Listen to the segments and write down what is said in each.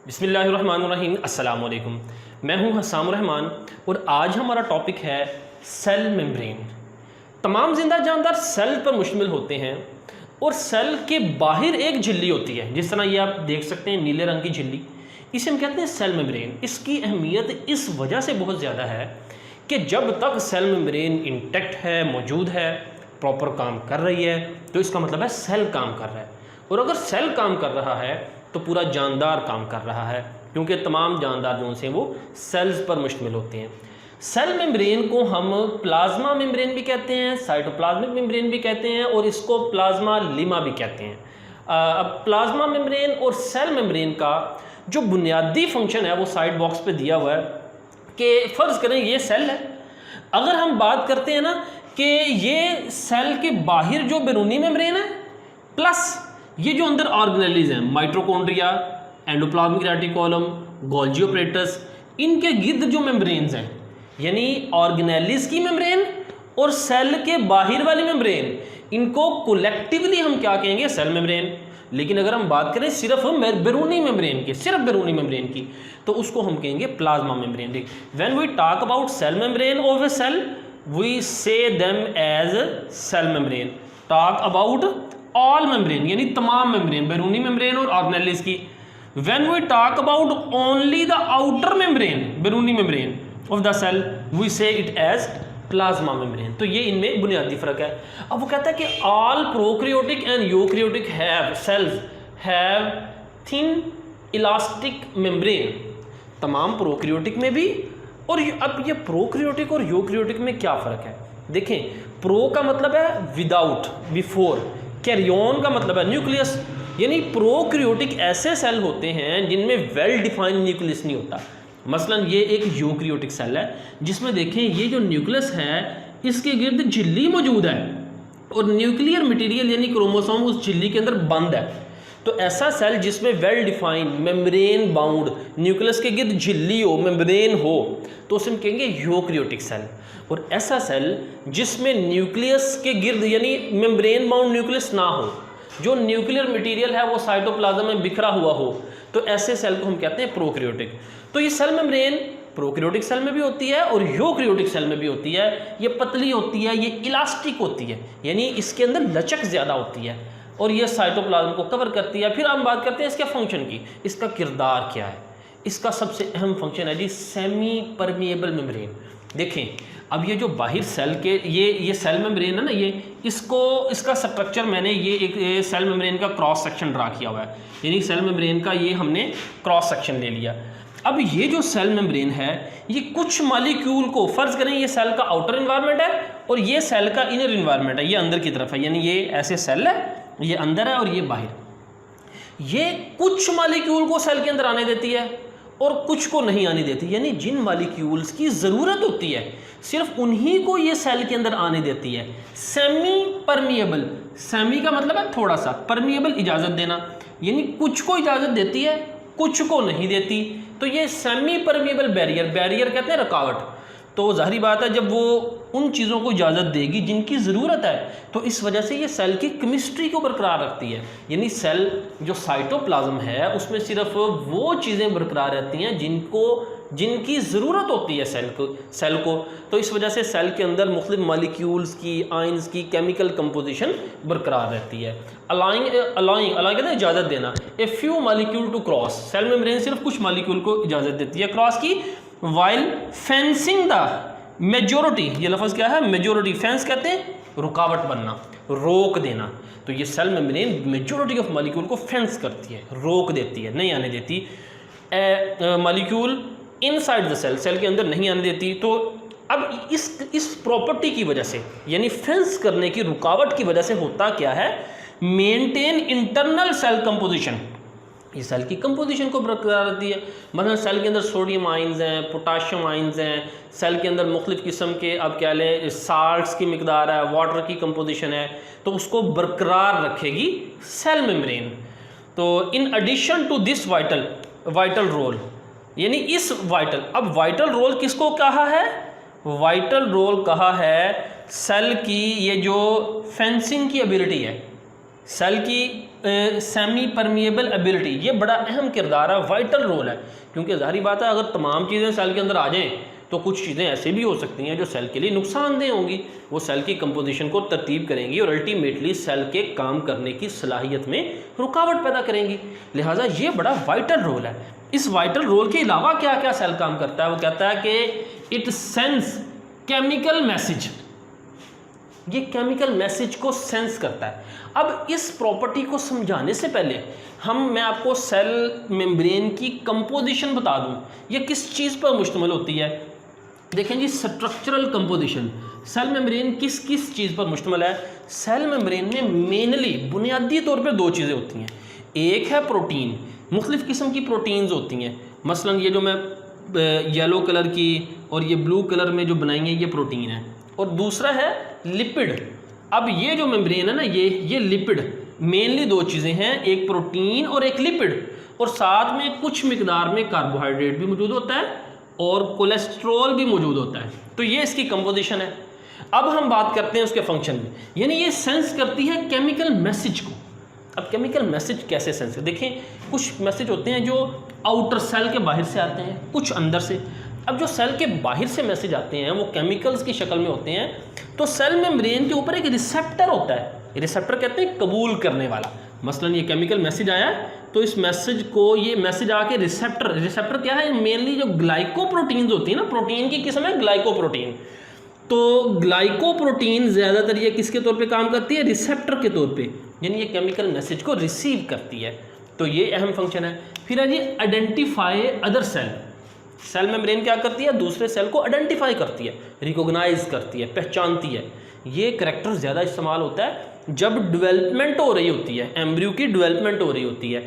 बिस्मिल्लाहिर्रहमानिर्रहीम अस्सलाम वालेकुम। मैं हूं हस्साम रहमान और आज हमारा टॉपिक है सेल मेम्ब्रेन। तमाम जिंदा जानदार सेल पर मुश्तमिल होते हैं और सेल के बाहर एक झिल्ली होती है, जिस तरह ये आप देख सकते हैं नीले रंग की झिल्ली, इसे हम कहते हैं सेल मेम्ब्रेन। इसकी अहमियत इस वजह से बहुत ज़्यादा है कि जब तक सेल मेम्ब्रेन इंटैक्ट है, मौजूद है, प्रॉपर काम कर रही है, तो इसका मतलब है सेल काम कर रहा है। और अगर सेल काम कर रहा है तो पूरा जानदार काम कर रहा है, क्योंकि तमाम जानदार जो हैं वो सेल्स पर मुश्तमिल होते हैं। सेल मेम्ब्रेन को हम प्लाज्मा मेम्ब्रेन भी कहते हैं, साइटोप्लाज्मिक मेम्ब्रेन भी कहते हैं और इसको प्लाज्मा लिमा भी कहते हैं। अब प्लाज्मा मेम्ब्रेन और सेल मेम्ब्रेन का जो बुनियादी फंक्शन है वो साइड बॉक्स पे दिया हुआ है कि फ़र्ज़ करें ये सेल है। अगर हम बात करते हैं ना कि ये सेल के बाहर जो बैरूनी मेम्ब्रेन है प्लस ये जो अंदर ऑर्गेनेलीज हैं, mitochondria, endoplasmic reticulum, Golgi apparatus, इनके गिर्द जो मेम्ब्रेन्स हैं, यानी ऑर्गेनेलीज की मेम्ब्रेन और सेल के बाहर वाली मेम्ब्रेन, इनको कलेक्टिवली हम क्या कहेंगे? Cell membrane. लेकिन अगर हम बात करें सिर्फ बैरूनी मेम्ब्रेन की, सिर्फ बैरूनी मेम्ब्रेन की, तो उसको हम कहेंगे plasma membrane. When we talk about cell membrane of a cell we say them as cell membrane. Talk about all membrane यानी तमाम मेम्ब्रेन, बैरूनी मेम्ब्रेन और ऑर्गेनेलिस की। When we talk about only the outer membrane, बैरूनी membrane of the cell, we say it as plasma membrane. तो ये इनमें बुनियादी फर्क है। अब वो कहता है कि all prokaryotic and eukaryotic have cells have thin elastic membrane. तमाम प्रोकैरियोटिक में भी। और अब ये प्रोकैरियोटिक और यूकैरियोटिक में क्या फ़र्क है? देखें, प्रो का मतलब है विदाउट, बिफोर। कैरियन का मतलब है न्यूक्लियस, यानी प्रोकैरियोटिक ऐसे सेल होते हैं जिनमें वेल डिफाइंड न्यूक्लियस नहीं होता। मसलन ये एक यूकैरियोटिक सेल है जिसमें देखें ये जो न्यूक्लियस है इसके गिर्द झिल्ली मौजूद है और न्यूक्लियर मटेरियल यानी क्रोमोसोम उस झिल्ली के अंदर बंद है। तो ऐसा सेल जिसमें well defined membrane bound nucleus के गिर्द झिल्ली हो, मेम्ब्रेन हो, तो उसे हम कहेंगे यूकैरियोटिक सेल। और ऐसा सेल जिसमें न्यूक्लियस के गिर्द यानी मेम्ब्रेन बाउंड न्यूक्लियस ना हो, जो न्यूक्लियर मटेरियल है वो साइटोप्लाज्म में बिखरा हुआ हो, तो ऐसे सेल को हम कहते हैं प्रोकैरियोटिक। तो ये सेल मेम्ब्रेन प्रोकैरियोटिक सेल में भी होती है और यूकैरियोटिक सेल में भी होती है। ये पतली होती है, ये इलास्टिक होती है, यानी इसके अंदर लचक ज़्यादा होती है और ये साइटोप्लाज्म को कवर करती है। फिर हम बात करते हैं इसके फंक्शन की, इसका किरदार क्या है। इसका सबसे अहम फंक्शन है जी सेमी परमिएबल मेम्ब्रेन। देखें, अब ये जो बाहर सेल के ये सेल मेम्ब्रेन है ना, ये इसका स्ट्रक्चर मैंने ये एक सेल मेम्ब्रेन का क्रॉस सेक्शन ड्रा किया हुआ है, यानी सेल मेम्ब्रेन का ये हमने क्रॉस सेक्शन ले लिया। अब ये जो सेल मेम्ब्रेन है ये कुछ मॉलिक्यूल को, फ़र्ज़ करें ये सेल का आउटर इन्वायरमेंट है और ये सेल का इनर इन्वायरमेंट है, ये अंदर की तरफ है, यानी ये ऐसे सेल है, ये अंदर है और ये बाहर। ये कुछ मॉलिक्यूल को सेल के अंदर आने देती है और कुछ को नहीं आने देती, यानी जिन मॉलिक्यूल्स की ज़रूरत होती है सिर्फ उन्हीं को ये सेल के अंदर आने देती है। सेमी परमिएबल, सेमी का मतलब है थोड़ा सा, परमिएबल इजाज़त देना, यानी कुछ को इजाज़त देती है कुछ को नहीं देती। तो ये सेमी परमिएबल बैरियर, बैरियर कहते हैं रुकावट। तो जाहिर बात है जब वो उन चीज़ों को इजाज़त देगी जिनकी ज़रूरत है, तो इस वजह से ये सेल की केमिस्ट्री को बरकरार रखती है। यानी सेल जो साइटोप्लाज्म है उसमें सिर्फ वो चीज़ें बरकरार रहती हैं जिनकी ज़रूरत होती है सेल को। तो इस वजह से सेल के अंदर मुख्तलिफ मॉलिक्यूल्स की, आयंस की केमिकल कंपोजिशन बरकरार रहती है। अलाइंग कहते हैं इजाज़त देना। A few molecule to cross, cell membrane सिर्फ कुछ मॉलिक्यूल को इजाज़त देती है क्रॉस की। वाइल फेंसिंग द मेजोरिटी, ये लफ्ज़ क्या है? मेजोरिटी। फेंस कहते हैं रुकावट बनना, रोक देना। तो ये cell membrane majority of molecule को फेंस करती है, रोक देती है, नहीं आने देती। Molecule inside the cell, cell के अंदर नहीं आने देती। तो अब इस प्रॉपर्टी की वजह से, यानी फेंस करने की, रुकावट की वजह से होता क्या है? मेंटेन इंटरनल सेल कंपोजिशन, ये सेल की कंपोजिशन को बरकरार रहती है। मतलब सेल के अंदर सोडियम आइंस हैं, पोटाशियम आइंस हैं, सेल के अंदर मुख्तलिफ़ किस्म के अब क्या लें साल्ट्स की मिकदार है, वाटर की कंपोजिशन है, तो उसको बरकरार रखेगी सेल मेम्ब्रेन। तो in addition to this vital role, यानी इस वाइटल, अब वाइटल रोल किसको कहा है? वाइटल रोल कहा है सेल की ये जो फेंसिंग की एबिलिटी है, सेल की सेमी परमिएबल एबिलिटी, ये बड़ा अहम किरदार है, वाइटल रोल है, क्योंकि ज़ाहिर बात है अगर तमाम चीज़ें सेल के अंदर आ जाएँ तो कुछ चीज़ें ऐसे भी हो सकती हैं जो सेल के लिए नुकसानदेह होंगी, वो सेल की कंपोजिशन को तरतीब करेंगी और अल्टीमेटली सेल के काम करने की सलाहियत में रुकावट पैदा करेंगी। लिहाजा ये बड़ा वाइटल रोल है। इस वाइटल रोल के अलावा क्या क्या सेल काम करता है, वो कहता है कि इट सेंस केमिकल मैसेज, ये केमिकल मैसेज को सेंस करता है। अब इस प्रॉपर्टी को समझाने से पहले मैं आपको सेल मेम्ब्रेन की कंपोजिशन बता दूं, ये किस चीज़ पर मुश्तमिल होती है। देखें जी, स्ट्रक्चरल कंपोजिशन, सेल मेम्ब्रेन किस किस चीज़ पर मुश्तमिल है। सेल मेम्ब्रेन में मेनली बुनियादी तौर पर दो चीज़ें होती हैं, एक है प्रोटीन, मुख्तलिफ़ किस्म की प्रोटीन्स होती हैं, मसलन ये जो मैं येलो कलर की और ये ब्लू कलर में जो बनाई है ये प्रोटीन है, और दूसरा है लिपिड। अब ये जो मेम्ब्रेन है ना, ये लिपिड, मेनली दो चीज़ें हैं, एक प्रोटीन और एक लिपिड, और साथ में कुछ मिकदार में कार्बोहाइड्रेट भी मौजूद होता है और कोलेस्ट्रॉल भी मौजूद होता है। तो ये इसकी कंपोजिशन है। अब हम बात करते हैं उसके फंक्शन में, यानी ये सेंस करती है केमिकल मैसेज को। अब केमिकल मैसेज कैसे सेंस करते, देखें कुछ मैसेज होते हैं जो आउटर सेल के बाहर से आते हैं, कुछ अंदर से। अब जो सेल के बाहर से मैसेज आते हैं वो केमिकल्स की शक्ल में होते हैं, तो सेल मेम्ब्रेन के ऊपर एक रिसेप्टर होता है, रिसेप्टर कहते हैं कबूल करने वाला। मसलन ये केमिकल मैसेज आया है तो इस मैसेज को, ये मैसेज आके रिसेप्टर क्या है, मेनली जो ग्लाइकोप्रोटीन्स होती है ना, प्रोटीन की किस्म है ग्लाइकोप्रोटीन, तो ग्लाइकोप्रोटीन ज़्यादातर ये किसके तौर पे काम करती है, रिसेप्टर के तौर पे, यानी ये केमिकल मैसेज को रिसीव करती है। तो ये अहम फंक्शन है। फिर है जी identify other cell, cell membrane क्या करती है, दूसरे सेल को आइडेंटिफाई करती है, रिकॉग्नाइज करती है, पहचानती है। ये करैक्टर ज़्यादा इस्तेमाल होता है जब डेवलपमेंट हो रही होती है, एम्ब्रियो की डेवलपमेंट हो रही होती है।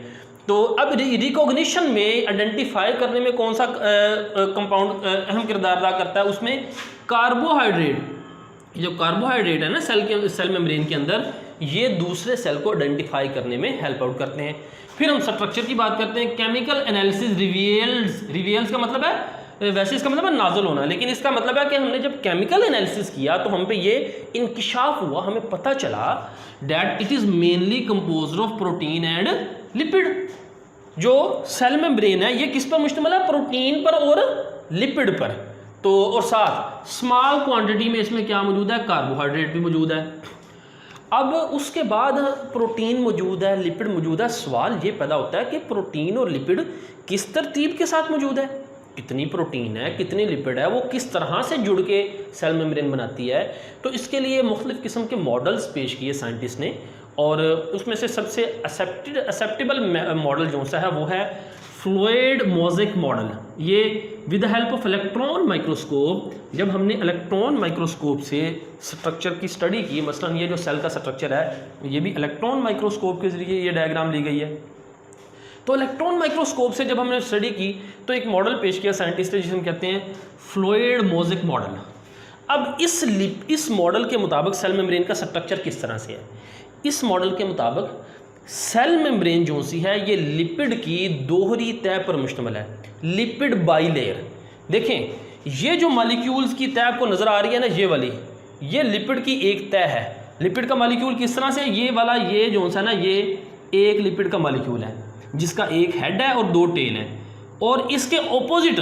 तो अब रिकॉग्निशन में, आइडेंटिफाई करने में कौन सा कंपाउंड अहम किरदार अदा करता है, उसमें कार्बोहाइड्रेट। जो कार्बोहाइड्रेट है ना सेल मेम्ब्रेन के अंदर, ये दूसरे सेल को आइडेंटिफाई करने में हेल्प आउट करते हैं। फिर हम स्ट्रक्चर की बात करते हैं। केमिकल एनालिसिस रिवील्स का मतलब है, वैसे इसका मतलब है नाजुल होना, लेकिन इसका मतलब है कि हमने जब केमिकल एनालिसिस किया तो हम पे ये इंकिशाफ हुआ, हमें पता चला that it is mainly composed of protein and lipid. जो सेल मेम्ब्रेन है ये किस पर मुश्तमिल है, प्रोटीन पर और लिपिड पर। तो और साथ स्मॉल क्वांटिटी में इसमें क्या मौजूद है, कार्बोहाइड्रेट भी मौजूद है। अब उसके बाद प्रोटीन मौजूद है, लिपिड मौजूद है। सवाल ये पैदा होता है कि प्रोटीन और लिपिड किस तरतीब के साथ मौजूद है, कितनी प्रोटीन है, कितनी लिपिड है, वो किस तरह से जुड़ के सेल मेम्ब्रेन बनाती है। तो इसके लिए मुख्तलिफ़ किस्म के मॉडल्स पेश किए साइंटिस्ट ने, और उसमें से सबसे एक्सेप्टेबल मॉडल जो सा है वो है फ्लूइड मोज़ेक मॉडल। ये with the help of electron microscope, जब हमने इलेक्ट्रॉन माइक्रोस्कोप से स्ट्रक्चर की स्टडी की, मसलन ये जो सेल का स्ट्रक्चर है ये भी इलेक्ट्रॉन माइक्रोस्कोप के ज़रिए ये डायग्राम ली गई है। तो इलेक्ट्रॉन माइक्रोस्कोप से जब हमने स्टडी की तो एक मॉडल पेश किया साइंटिस्ट ने जिसे हम कहते हैं फ्लूइड मोज़ेक मॉडल। अब इस मॉडल के मुताबिक सेल मेम्ब्रेन का स्ट्रक्चर किस तरह से है, इस मॉडल के मुताबिक सेल मेम्ब्रेन जो सी है ये लिपिड की दोहरी तह पर मुश्तमिल है, लिपिड बाइलेयर। देखें ये जो मॉलिक्यूल्स की तह आपको नज़र आ रही है ना, ये वाली, ये लिपिड की एक तह है। लिपिड का मॉलिक्यूल किस तरह से, ये वाला, ये जो सा ना, ये एक लिपिड का मॉलिक्यूल है जिसका एक हेड है और दो टेल है, और इसके ऑपोजिट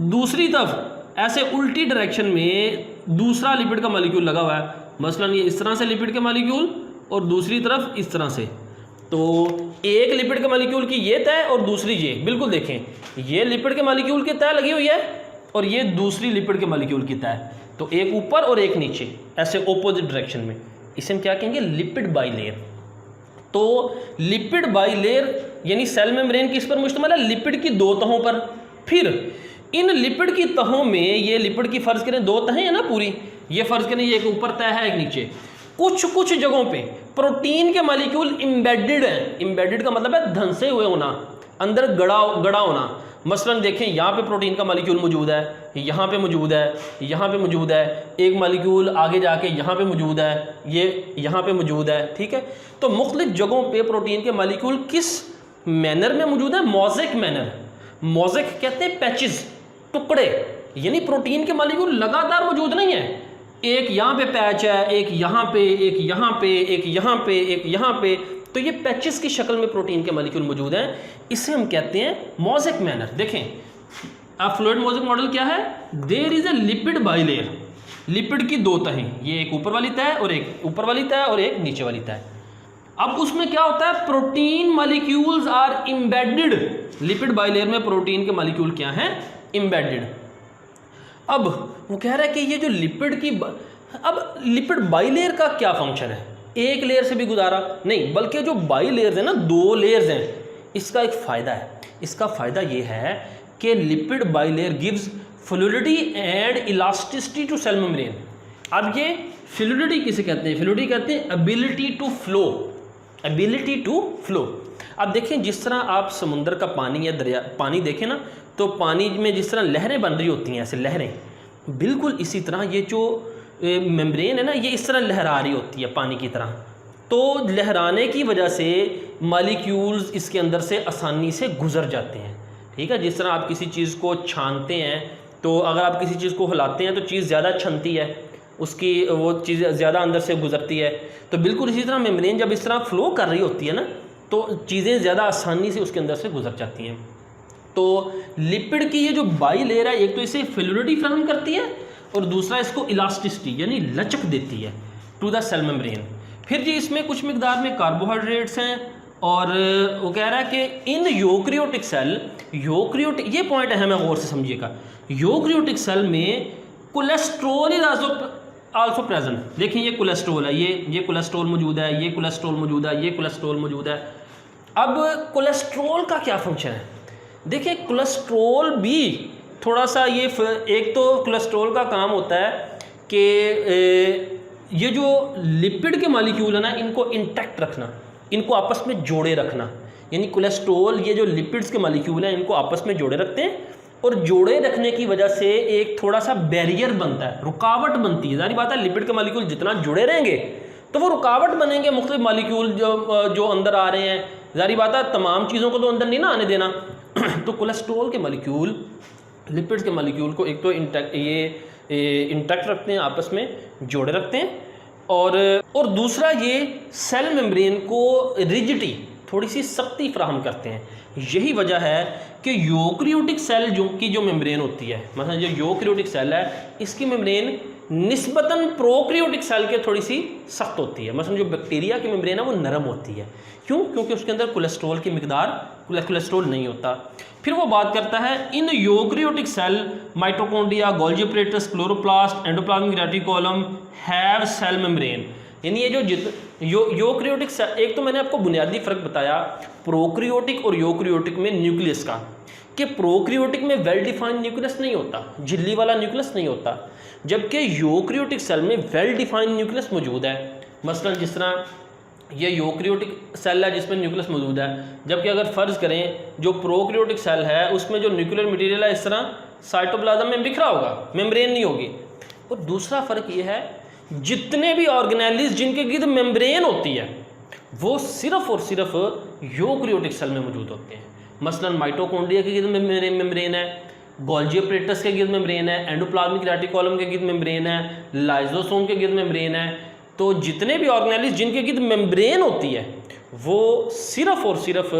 दूसरी तरफ ऐसे उल्टी डायरेक्शन में दूसरा लिपिड का मॉलिक्यूल लगा हुआ है। मसलन ये इस तरह से लिपिड के मॉलिक्यूल और दूसरी तरफ इस तरह से। तो एक लिपिड के मॉलिक्यूल की ये तह और दूसरी ये, बिल्कुल देखें ये लिपिड के मॉलिक्यूल की तह लगी हुई है और ये दूसरी लिपिड के मॉलिक्यूल की तह, तो एक ऊपर और एक नीचे ऐसे ऑपोजिट डायरेक्शन में। इसे हम क्या कहेंगे, लिपिड बाइलेयर। तो लिपिड बाइलेयर यानी सेल मेम्ब्रेन किस पर मुश्तमिल है, लिपिड की दो तहों पर। फिर इन लिपिड की तहों में, ये लिपिड की फ़र्ज़ करें दो तहें हैं ना पूरी, ये फ़र्ज़ करें ये एक ऊपर तह है एक नीचे, कुछ जगहों पे प्रोटीन के मॉलिक्यूल इम्बेडेड हैं। इम्बेडेड का मतलब है धंसे हुए होना, अंदर गड़ा होना। मसलन देखें यहाँ पे प्रोटीन का मॉलिक्यूल मौजूद है, यहाँ पे मौजूद है, यहाँ पे मौजूद है, एक मॉलिक्यूल आगे जाके यहाँ पे मौजूद है, ये यहाँ पे मौजूद है, ठीक है। तो मुख्तलिफ जगहों पे प्रोटीन के मॉलिक्यूल किस मैनर में मौजूद है, मोज़ेक मैनर। मोज़ेक कहते हैं पैचेस, टुकड़े, यानी प्रोटीन के मॉलिक्यूल लगातार मौजूद नहीं है। एक यहाँ पे पैच है, एक यहाँ पे, एक यहाँ पे, एक यहाँ पे, एक यहाँ पे, तो ये पैचेस की शक्ल में प्रोटीन के मॉलिक्यूल मौजूद हैं, इसे हम कहते हैं मोज़ेक मैनर। देखें अब फ्लूइड मोज़ेक मॉडल क्या है, there is a lipid bilayer, lipid की दो तहें, ये एक ऊपर वाली तह और एक ऊपर वाली तह और एक नीचे वाली तह। अब उसमें क्या होता है, protein molecules are embedded, lipid bilayer में प्रोटीन के मॉलिक्यूल क्या हैं, इम्बेडेड। अब वो कह रहा है कि ये जो लिपिड की अब लिपिड बाइलेयर का क्या फंक्शन है, एक लेयर से भी गुजारा नहीं, बल्कि जो बाइलेयर्स हैं ना, दो लेयर्स हैं, इसका एक फ़ायदा है। इसका फ़ायदा ये है कि lipid bilayer gives fluidity and elasticity to cell membrane. अब ये फ्लूइडिटी किसे कहते हैं, फ्लूइडिटी कहते हैं ability to flow, ability to flow. अब देखें जिस तरह आप समुंदर का पानी या दरिया पानी देखें ना, तो पानी में जिस तरह लहरें बन रही होती हैं, ऐसे लहरें, बिल्कुल इसी तरह ये जो मेम्ब्रेन है ना, ये इस तरह लहरा रही होती है पानी की तरह। तो लहराने की वजह से मॉलिक्यूल्स इसके अंदर से आसानी से गुजर जाते हैं। ठीक है, जिस तरह आप किसी चीज़ को छानते हैं, तो अगर आप किसी चीज़ को हिलाते हैं तो चीज़ ज़्यादा छनती है, उसकी वो चीज़ ज़्यादा अंदर से गुजरती है। तो बिल्कुल इसी तरह मेम्ब्रेन जब इस तरह फ्लो कर रही होती है ना, तो चीज़ें ज़्यादा आसानी से उसके अंदर से गुजर जाती हैं। तो लिपिड की ये जो बाई लेयर है, एक तो इसे फ्लूइडिटी फराहम करती है और दूसरा इसको इलास्टिसिटी यानी लचक देती है टू द सेल मेम्ब्रेन। फिर जी इसमें कुछ मिकदार में कार्बोहाइड्रेट्स हैं, और वो कह रहा है कि इन यूकैरियोटिक सेल, यूकैरियोटिक, ये पॉइंट अहम है, गौर से समझिएगा, यूकैरियोटिक सेल में कोलेस्ट्रॉल इज आल्सो प्रेजेंट। देखिए ये कोलेस्ट्रॉल है, ये कोलेस्ट्रॉल मौजूद है, ये कोलेस्ट्रॉल मौजूद है, ये कोलेस्ट्रॉल मौजूद है। अब कोलेस्ट्रॉल का क्या फंक्शन है, देखिए कोलेस्ट्रॉल भी थोड़ा सा ये, एक तो कोलेस्ट्रॉल का काम होता है कि ये जो लिपिड के मॉलिक्यूल है ना, इनको इंटैक्ट रखना, इनको आपस में जोड़े रखना। यानी कोलेस्ट्रॉल ये जो लिपिड्स के मॉलिक्यूल हैं, इनको आपस में जोड़े रखते हैं, और जोड़े रखने की वजह से एक थोड़ा सा बैरियर बनता है, रुकावट बनती है। जारी बात है, लिपिड के मॉलिक्यूल जितना जुड़े रहेंगे तो वो रुकावट बनेंगे, मुख्तलिफ मॉलिक्यूल जो अंदर आ रहे हैं। जारी बात है, तमाम चीज़ों को तो अंदर नहीं ना आने देना। तो कोलेस्ट्रॉल के मॉलिक्यूल लिपिड्स के मॉलिक्यूल को एक तो इंटैक्ट रखते हैं, आपस में जोड़े रखते हैं, और दूसरा ये सेल मेम्ब्रेन को रिजिडिटी, थोड़ी सी सख्ती फराहम करते हैं। यही वजह है कि यूकैरियोटिक सेल जो मेम्ब्रेन होती है, मतलब जो यूकैरियोटिक सेल है, इसकी मेम्ब्रेन निस्बतन प्रोकैरियोटिक सेल के थोड़ी सी सख्त होती है। मतलब जो बैक्टीरिया की मेम्ब्रेन है वो नरम होती है। क्यों? क्योंकि उसके अंदर कोलेस्ट्रॉल की मिकदार, कोलेस्ट्रॉल नहीं होता। फिर वो बात करता है in eukaryotic cell mitochondria, golgi apparatus, chloroplast, endoplasmic reticulum have cell membrane. यानी ये जो यूकैरियोटिक सेल, एक तो मैंने आपको बुनियादी फ़र्क बताया प्रोकैरियोटिक और यूकैरियोटिक में न्यूक्लियस का, कि प्रोकैरियोटिक में वेल डिफाइंड न्यूक्लियस नहीं होता, झिल्ली वाला न्यूक्लियस नहीं होता, जबकि यूकैरियोटिक सेल में वेल डिफाइंड न्यूक्लियस मौजूद है। मसलन जिस तरह ये यूकैरियोटिक सेल है जिसमें न्यूक्लियस मौजूद है, जबकि अगर फ़र्ज़ करें जो प्रोकैरियोटिक सेल है उसमें जो न्यूक्लियर मटेरियल है इस तरह साइटोप्लाज्म में बिखरा होगा, मेम्ब्रेन नहीं होगी। और दूसरा फ़र्क ये है, जितने भी ऑर्गेनेलिज जिनके गिर्द मेम्ब्रेन होती है वो सिर्फ और सिर्फ यूकैरियोटिक सेल में मौजूद होते हैं। मसलन माइटोकॉन्ड्रिया के गिर्द मेम्ब्रेन है, गोल्जी apparatus के गिर्द मेम्ब्रेन है, एंडोप्लाज्मिक रेटिकुलम के गिर्द मेम्ब्रेन है, लाइजोसोम के गिर्द मेम्ब्रेन है। तो जितने भी ऑर्गेनेलिज जिनके गिर्द मेम्ब्रेन होती है वो सिर्फ और सिर्फ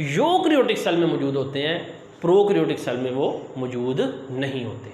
यूकैरियोटिक सेल में मौजूद होते हैं, प्रोकैरियोटिक सेल में वो मौजूद नहीं होते।